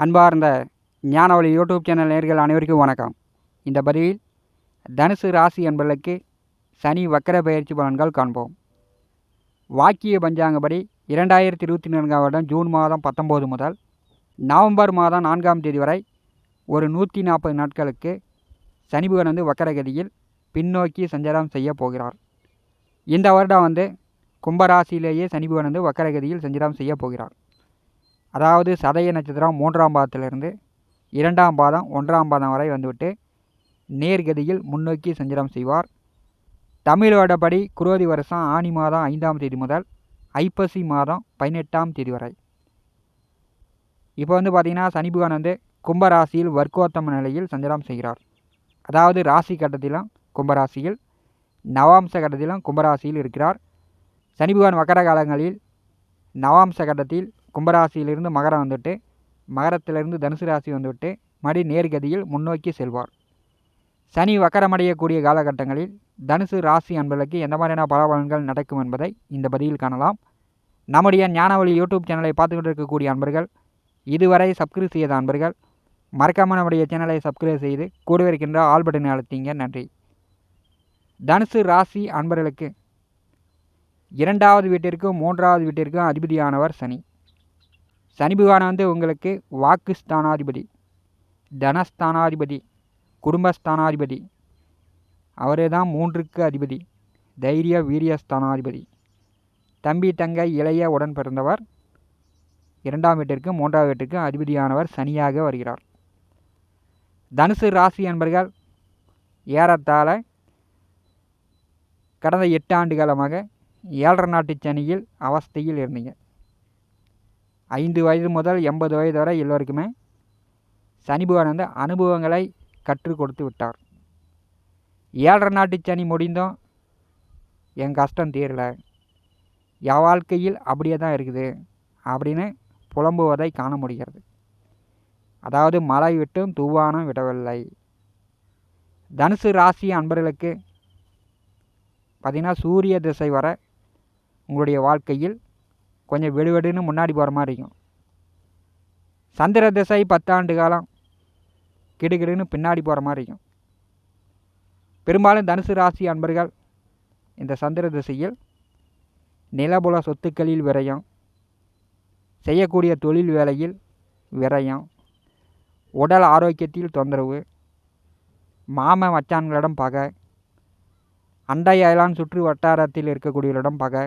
அன்பார்ந்த ஞானவழி YouTube channel நேயர்கள் அனைவருக்கும் வணக்கம். இந்த பதிவில் தனுசு ராசி என்பவர்களுக்கு சனி வக்கர பயிற்சி பலன்கள் காண்போம். வாக்கிய பஞ்சாங்கப்படி 2024 வருடம் ஜூன் மாதம் 19 முதல் நவம்பர் மாதம் 4ஆம் தேதி வரை ஒரு 140 நாட்களுக்கு சனி பகவான் வக்கரகதியில் பின்னோக்கி சஞ்சாரம் செய்ய போகிறார். இந்த வருடம் கும்பராசியிலேயே சனி பகவான் வக்கரகதியில் சஞ்சாரம் செய்ய போகிறார். அதாவது சதய நட்சத்திரம் 3ஆம் பாதத்திலிருந்து 2ஆம் பாதம் 1ஆம் பாதம் வரை வந்துவிட்டு நேர்கதியில் முன்னோக்கி சஞ்சாரம் செய்வார். தமிழ் வருடப்படி குரோதி வருஷம் ஆனி மாதம் 5ஆம் தேதி முதல் ஐப்பசி மாதம் 18ஆம் தேதி வரை. இப்போ பார்த்திங்கன்னா சனி பகவான் கும்பராசியில் வர்க்கோத்தம நிலையில் சஞ்சாரம் செய்கிறார். அதாவது ராசி கட்டத்திலும் கும்பராசியில், நவாம்ச கட்டத்திலும் கும்பராசியில் இருக்கிறார். சனி பகவான் வக்கர காலங்களில் நவாம்ச கட்டத்தில் கும்பராசியிலிருந்து மகரம் வந்துவிட்டு, மகரத்திலிருந்து தனுசு ராசி வந்துவிட்டு மறுபடி நேர்கதியில் முன்னோக்கி செல்வார். சனி வக்கரமடையக்கூடிய காலகட்டங்களில் தனுசு ராசி அன்பர்களுக்கு எந்த மாதிரியான பலன்கள் நடக்கும் என்பதை இந்த பதிவில் காணலாம். நம்முடைய ஞானவழி யூடியூப் சேனலை பார்த்துக்கிட்டு இருக்கக்கூடிய அன்பர்கள், இதுவரை சப்ஸ்கிரைப் செய்யாத அன்பர்கள் மறக்காமல் நம்முடைய சேனலை சப்ஸ்கிரைப் செய்து கூடவே இருக்கின்ற ஆல் பட்டனை அழுத்திங்க. நன்றி. தனுசு ராசி அன்பர்களுக்கு 2வது வீட்டிற்கும் 3வது வீட்டிற்கும் அதிபதியானவர் சனி. சனி பகவான் உங்களுக்கு வாக்குஸ்தானாதிபதி, தனஸ்தானாதிபதி, குடும்பஸ்தானாதிபதி. அவரே தான் 3க்கு அதிபதி, தைரிய வீரியஸ்தானாதிபதி. தம்பி தங்கை இளைய உடன் பிறந்தவர் 2ஆம் வீட்டிற்கும் 3ஆவது வீட்டிற்கும் அதிபதியானவர் சனியாக வருகிறார். தனுசு ராசி என்பர்கள் ஏறத்தாழ கடந்த 8 ஆண்டு காலமாக 7.5 நாட்டு சனியில் அவஸ்தையில் இருந்தீங்க. 5 வயது முதல் 80 வயது வரை எல்லோருக்குமே சனி பகவான் அனுபவங்களை கற்றுக் கொடுத்து விட்டார். 7.5 நாட்டு சனி முடிந்தும் என் கஷ்டம் தீரல, என் வாழ்க்கையில் அப்படியே தான் இருக்குது அப்படின்னு புலம்புவதை காண முடிகிறது. அதாவது மழை விட்டும் தூவானம் விடவில்லை. தனுசு ராசி அன்பர்களுக்கு பார்த்திங்கன்னா சூரிய திசை வர உங்களுடைய வாழ்க்கையில் கொஞ்சம் வெடுவெடுன்னு முன்னாடி போகிற மாதிரி இருக்கும். சந்திர திசை 10 ஆண்டு காலம் கிடுகிடுன்னு பின்னாடி போகிற மாதிரி இருக்கும். பெரும்பாலும் தனுசு ராசி அன்பர்கள் இந்த சந்திர திசையில் நிலபுல சொத்துக்களில் விரயம், செய்யக்கூடிய தொழில் வேலையில் விரயம், உடல் ஆரோக்கியத்தில் தொந்தரவு, மாம மச்சான்களிடம் பகை, அண்டை அயலான் சுற்று வட்டாரத்தில் இருக்கக்கூடியவரிடம் பகை,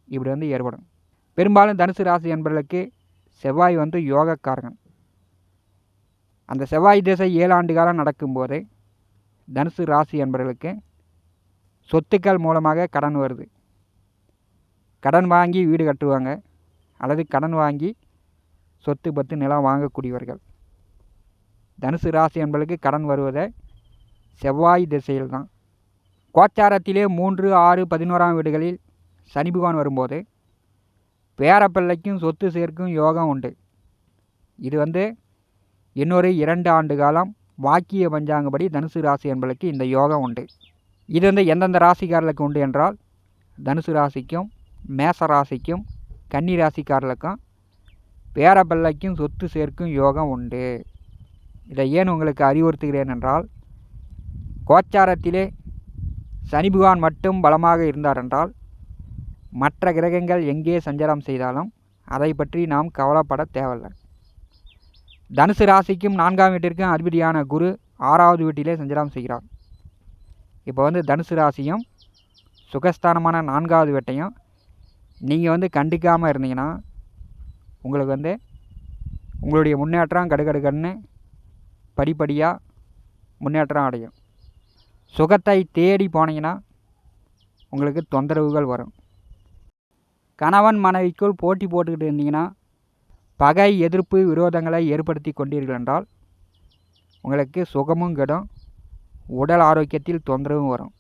இப்படி ஏற்படும். பெரும்பாலும் தனுசு ராசி என்பவர்களுக்கு செவ்வாய் யோகக்காரகன். அந்த செவ்வாய் திசை 7 ஆண்டு காலம் நடக்கும்போது தனுசு ராசி என்பவர்களுக்கு சொத்துக்கள் மூலமாக கடன் வருது. கடன் வாங்கி வீடு கட்டுவாங்க, அல்லது கடன் வாங்கி சொத்து பத்து நிலம் வாங்கக்கூடியவர்கள். தனுசு ராசி என்பவர்களுக்கு கடன் வருவதை செவ்வாய் திசையில் தான். கோச்சாரத்திலே 3, 6, 11ஆம் வீடுகளில் சனி பகவான் வரும்போது பேரப்பிள்ளைக்கும் சொத்து சேர்க்கும் யோகம் உண்டு. இது இன்னொரு 2 ஆண்டு காலம் வாக்கிய பஞ்சாங்கப்படி தனுசு ராசி என்பதற்கு இந்த யோகம் உண்டு. இது எந்தெந்த ராசிக்காரர்களுக்கு உண்டு என்றால், தனுசு ராசிக்கும், மேச ராசிக்கும், கன்னி ராசிக்காரர்களுக்கும் பேரப்பிள்ளைக்கும் சொத்து சேர்க்கும் யோகம் உண்டு. இதை ஏன் உங்களுக்கு அறிவுறுத்துகிறேன் என்றால், கோச்சாரத்திலே சனி பகவான் மட்டும் பலமாக இருந்தார் என்றால் மற்ற கிரகங்கள் எங்கே சஞ்சாரம் செய்தாலும் அதை பற்றி நாம் கவலைப்பட தேவையில்லை. தனுசு ராசிக்கும் 4ஆம் வீட்டிற்கும் அதிபதியான குரு 6ஆவது வீட்டிலே சஞ்சாரம் செய்கிறார். இப்போ தனுசு ராசியும் சுகஸ்தானமான 4ஆவது வீட்டையும் நீங்கள் கண்டுக்காமல் இருந்தீங்கன்னா உங்களுக்கு உங்களுடைய முன்னேற்றம் கடுகடுகன்னு படிப்படியாக முன்னேற்றம் அடையும். சுகத்தை தேடி போனீங்கன்னா உங்களுக்கு தொந்தரவுகள் வரும். கணவன் மனைவிக்குள் போட்டி போட்டுக்கிட்டு இருந்தீங்கன்னா பகை, எதிர்ப்பு, விரோதங்களை ஏற்படுத்தி கொண்டீர்கள் என்றால் உங்களுக்கு சுகமும் கெடும், உடல் ஆரோக்கியத்தில் தொந்தரவும் வரும்.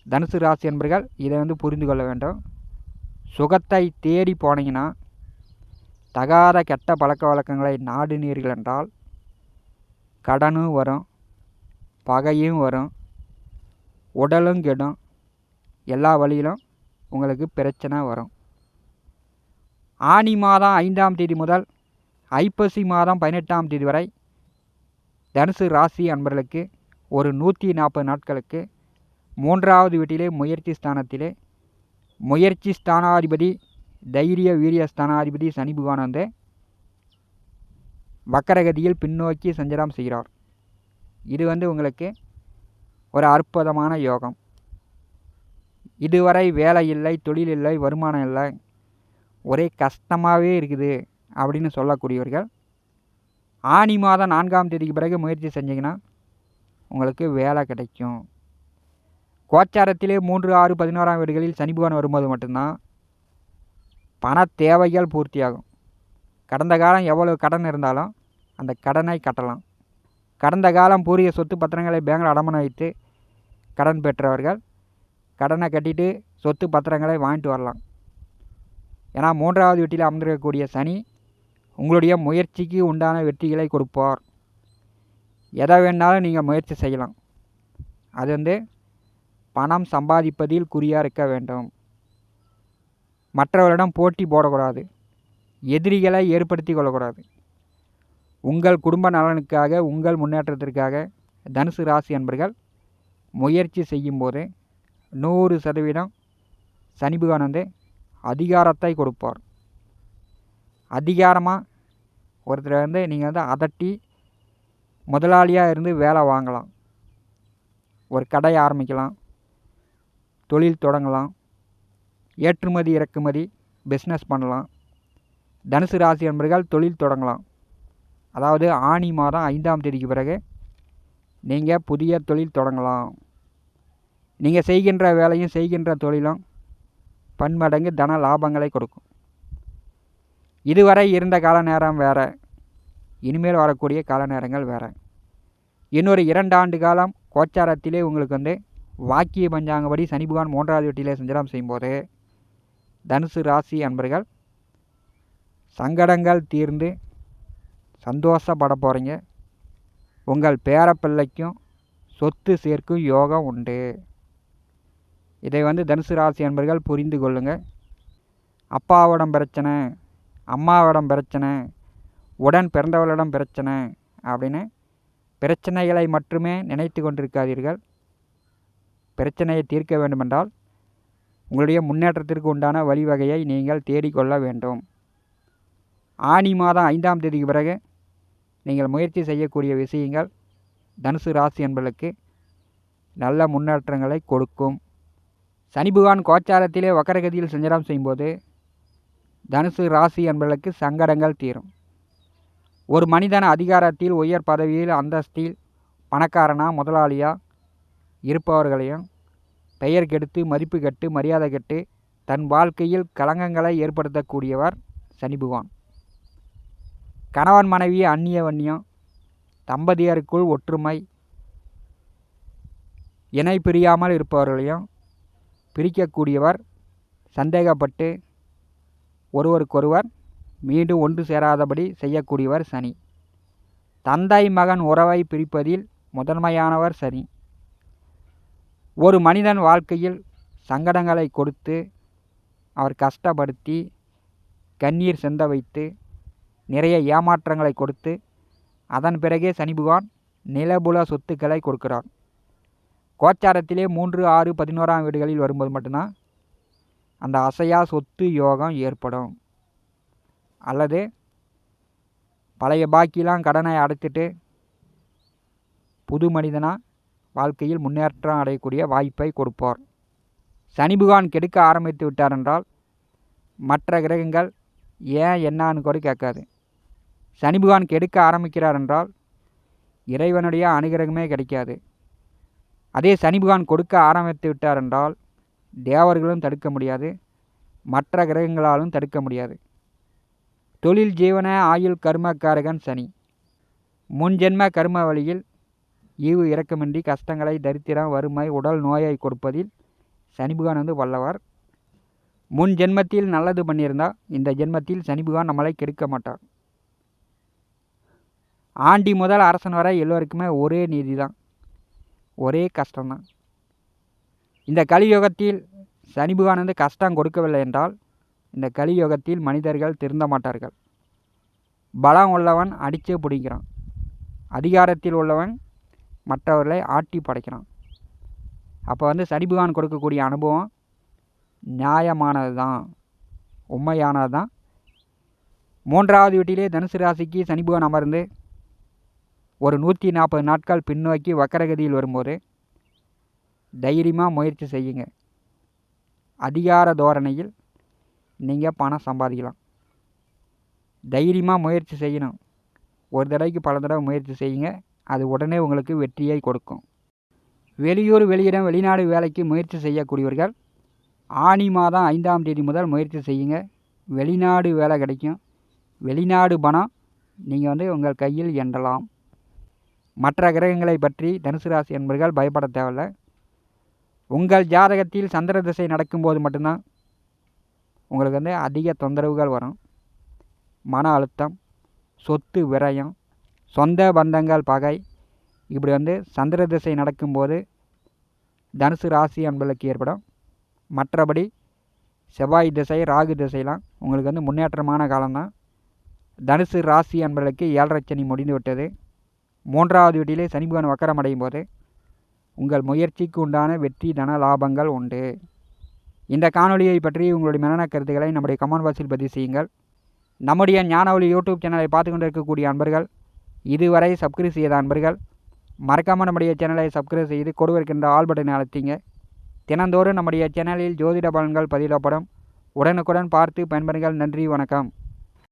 தனுசு ராசி என்பர்கள் இதை புரிந்து கொள்ள வேண்டும். சுகத்தை தேடி போனீங்கன்னா தகாத கெட்ட பழக்க வழக்கங்களை நாடினீர்கள் என்றால் கடனும் வரும், பகையும் வரும், உடலும் கெடும், எல்லா வழியிலும் உங்களுக்கு பிரச்சனை வரும். ஆனி மாதம் 5ஆம் தேதி முதல் ஐப்பசி மாதம் 18ஆம் தேதி வரை தனுசு ராசி அன்பர்களுக்கு ஒரு 140 நாட்களுக்கு 3வது வீட்டிலே முயற்சி ஸ்தானத்திலே முயற்சி ஸ்தானாதிபதி தைரிய வீரிய ஸ்தானாதிபதி சனி பகவான் வந்து வக்கரகதியில் பின்னோக்கி சஞ்சாரம் செய்கிறார். இது வந்து உங்களுக்கு ஒரு அற்புதமான யோகம். இதுவரை வேலை இல்லை, தொழில் இல்லை, வருமானம் இல்லை, ஒரே கஷ்டமாகவே இருக்குது அப்படின்னு சொல்லக்கூடியவர்கள் ஆனி மாதம் 4ஆம் தேதிக்கு பிறகு முயற்சி செஞ்சிங்கன்னா உங்களுக்கு வேலை கிடைக்கும். கோச்சாரத்திலே 3, 6, 11ஆம் வீடுகளில் சனி பகவான் வரும்போது மட்டும்தான் பண தேவைகள் பூர்த்தியாகும். கடந்த காலம் எவ்வளவு கடன் இருந்தாலும் அந்த கடனை கட்டலாம். கடந்த காலம் பூரிய சொத்து பத்திரங்களை பேங்கில் அடமானம் வைத்து கடன் பெற்றவர்கள் கடனை கட்டிட்டு சொத்து பத்திரங்களை வாங்கிட்டு வரலாம். ஏன்னா 3வது வீட்டில் அமர்ந்திருக்கக்கூடிய சனி உங்களுடைய முயற்சிக்கு உண்டான வெற்றிகளை கொடுப்பார். எதை வேணாலும் நீங்கள் முயற்சி செய்யலாம். அது வந்து பணம் சம்பாதிப்பதில் குறியாக இருக்க வேண்டும். மற்றவர்களிடம் போட்டி போடக்கூடாது. எதிரிகளை ஏற்படுத்தி கொள்ளக்கூடாது. உங்கள் குடும்ப நலனுக்காக, உங்கள் முன்னேற்றத்திற்காக தனுசு ராசி அன்பர்கள் முயற்சி செய்யும்போது 100% சனி பகவான் வந்து அதிகாரத்தை கொடுப்பார். அதிகாரமாக ஒருத்தர் வந்து நீங்கள் வந்து அதட்டி முதலாளியாக இருந்து வேலை வாங்கலாம். ஒரு கடை ஆரம்பிக்கலாம், தொழில் தொடங்கலாம், ஏற்றுமதி இறக்குமதி பிஸ்னஸ் பண்ணலாம். தனுசு ராசி அன்பர்கள் தொழில் தொடங்கலாம். அதாவது ஆனி மாதம் 5ஆம் தேதிக்கு பிறகு நீங்கள் புதிய தொழில் தொடங்கலாம். நீங்கள் செய்கின்ற வேலையும் செய்கின்ற தொழிலும் பன்மடங்கு தன லாபங்களை கொடுக்கும். இதுவரை இருந்த கால நேரம் வேறு, இனிமேல் வரக்கூடிய கால நேரங்கள் வேறு. இன்னொரு 2 ஆண்டு காலம் கோச்சாரத்திலே உங்களுக்கு வந்து வாக்கிய பஞ்சாங்கப்படி சனி பகவான் 3வது வீட்டிலே சஞ்சாரம் செய்யும்போது தனுசு ராசி அன்பர்கள் சங்கடங்கள் தீர்ந்து சந்தோஷப்பட போகிறீங்க. உங்கள் பேரப்பிள்ளைக்கும் சொத்து சேர்க்கும் யோகம் உண்டு. இதை வந்து தனுசு ராசி அன்பர்கள் புரிந்து கொள்ளுங்கள். அப்பாவிடம் பிரச்சனை, அம்மாவிடம் பிரச்சனை, உடன் பிறந்தவர்களிடம் பிரச்சனை அப்படின்னு பிரச்சனைகளை மட்டுமே நினைத்து கொண்டிருக்காதீர்கள். பிரச்சனையை தீர்க்க வேண்டுமென்றால் உங்களுடைய முன்னேற்றத்திற்கு உண்டான வழிவகையை நீங்கள் தேடிக்கொள்ள வேண்டும். ஆனி மாதம் 5ஆம் தேதிக்கு பிறகு நீங்கள் முயற்சி செய்யக்கூடிய விஷயங்கள் தனுசு ராசி என்பதற்கு நல்ல முன்னேற்றங்களை கொடுக்கும். சனி பகவான் கோச்சாரத்திலே வக்கரகதியில் சஞ்சாரம் செய்யும்போது தனுசு ராசி என்பதற்கு சங்கடங்கள் தீரும். ஒரு மனிதன் அதிகாரத்தில், உயர் பதவியில், அந்தஸ்தில், பணக்காரனா முதலாளியாக இருப்பவர்களையும் பெயர் கெடுத்து, மதிப்பு கெட்டு, மரியாதை கெட்டு தன் வாழ்க்கையில் களங்கங்களை ஏற்படுத்தக்கூடியவர் சனி பகவான். கணவன் மனைவி அந்நியவன்யம், தம்பதியருக்குள் ஒற்றுமை, இணை பிரியாமல் இருப்பவர்களையும் பிரிக்கக்கூடியவர், சந்தேகப்பட்டு ஒருவருக்கொருவர் மீண்டும் ஒன்று சேராதபடி செய்யக்கூடியவர் சனி. தந்தை மகன் உறவை பிரிப்பதில் முதன்மையானவர் சனி. ஒரு மனிதன் வாழ்க்கையில் சங்கடங்களை கொடுத்து, அவர் கஷ்டப்படுத்தி, கண்ணீர் சிந்த வைத்து, நிறைய ஏமாற்றங்களை கொடுத்து, அதன் பிறகே சனி பகவான் நிலபுல சொத்துக்களை கொடுக்கிறார். கோச்சாரத்திலே 3, 6, 11ஆம் வீடுகளில் வரும்போது மட்டும்தான் அந்த அசையா சொத்து யோகம் ஏற்படும். அல்லது பழைய பாக்கிலாம் கடனை அடைத்துட்டு புது மனிதனாக வாழ்க்கையில் முன்னேற்றம் அடையக்கூடிய வாய்ப்பை கொடுப்பார். சனி பகவான் கெடுக்க ஆரம்பித்து விட்டார் என்றால் மற்ற கிரகங்கள் ஏன் என்னான்னு கூட கேட்காது. சனி பகவான் கெடுக்க ஆரம்பிக்கிறார் என்றால் இறைவனுடைய அனுகிரகமே கிடைக்காது. அதே சனி பகவான் கொடுக்க ஆரம்பித்து விட்டார் என்றால் தேவர்களும் தடுக்க முடியாது, மற்ற கிரகங்களாலும் தடுக்க முடியாது. தொழில், ஜீவன, ஆயுள், கர்மக்காரகன் சனி. முன்ஜென்ம கர்ம வழியில் ஈவு இரக்கமின்றி கஷ்டங்களை, தரித்திரம், வறுமை, உடல் நோயை கொடுப்பதில் சனி பகவான் வந்து வல்லவர். முன் ஜென்மத்தில் நல்லது பண்ணியிருந்தால் இந்த ஜென்மத்தில் சனி பகவான் நம்மளை கெடுக்க மாட்டார். ஆண்டி முதல் அரசன் வரை எல்லோருக்குமே ஒரே நீதி தான், ஒரே கஷ்டம்தான். இந்த கலியுகத்தில் சனி பகவான் வந்து கஷ்டம் கொடுக்கவில்லை என்றால் இந்த கலியுகத்தில் மனிதர்கள் திருந்த மாட்டார்கள். பலம் உள்ளவன் அடித்தே பிடிக்கிறான். அதிகாரத்தில் உள்ளவன் மற்றவர்களை ஆட்டி படைக்கிறான். அப்போ சனி பகவான் கொடுக்கக்கூடிய அனுபவம் நியாயமானது தான், உண்மையானது தான். 3வது வீட்டிலே தனுசு ராசிக்கு சனி பகவான் அமர்ந்து ஒரு 140 நாட்கள் பின்னோக்கி வக்கரகதியில் வரும்போது தைரியமாக முயற்சி செய்யுங்க. அதிகார தோரணையில் நீங்கள் பணம் சம்பாதிக்கலாம். தைரியமாக முயற்சி செய்யணும். ஒரு தடவைக்கு பல தடவை முயற்சி செய்யுங்க. அது உடனே உங்களுக்கு வெற்றியை கொடுக்கும். வெளியூர், வெளியிடம், வெளிநாடு வேலைக்கு முயற்சி செய்யக்கூடியவர்கள் ஆனி மாதம் 5ஆம் தேதி முதல் முயற்சி செய்யுங்க. வெளிநாடு வேலை கிடைக்கும். வெளிநாடு பணம் நீங்கள் உங்கள் கையில் எண்ணலாம். மற்ற கிரகங்களை பற்றி தனுசு ராசி என்பவர்கள் பயப்பட தேவையில்லை. உங்கள் ஜாதகத்தில் சந்திர திசை நடக்கும்போது மட்டும்தான் உங்களுக்கு அதிக தொந்தரவுகள் வரும். மன அழுத்தம், சொத்து விரயம், சொந்த பந்தங்கள் பகை, இப்படி சந்திர திசை நடக்கும்போது தனுசு ராசி என்பதற்கு ஏற்படும். மற்றபடி செவ்வாய் திசை, ராகு திசைலாம் உங்களுக்கு முன்னேற்றமான காலம்தான். தனுசு ராசி என்பதற்கு 7.5 சனி முடிந்து விட்டது. 3வது வீட்டிலே சனி பகவான் வக்கரம் அடையும் போது உங்கள் முயற்சிக்கு உண்டான வெற்றி தன லாபங்கள் உண்டு. இந்த காணொலியை பற்றி உங்களுடைய மனன கருத்துக்களை நம்முடைய கமெண்ட் பாக்ஸில் பதிவு செய்யுங்கள். நம்முடைய ஞானவழி யூடியூப் சேனலை பார்த்து கொண்டு இருக்கக்கூடிய அன்பர்கள், இதுவரை சப்ஸ்கிரைப் செய்த அன்பர்கள் மறக்காமல் நம்முடைய சேனலை சப்ஸ்கிரைப் செய்து கொடுக்கின்ற ஆல் பட்டனை அழுத்திங்க. தினந்தோறும் நம்முடைய சேனலில் ஜோதிட பலன்கள் பதிவிடப்படும். உடனுக்குடன் பார்த்து பயன்பெறுங்கள். நன்றி, வணக்கம்.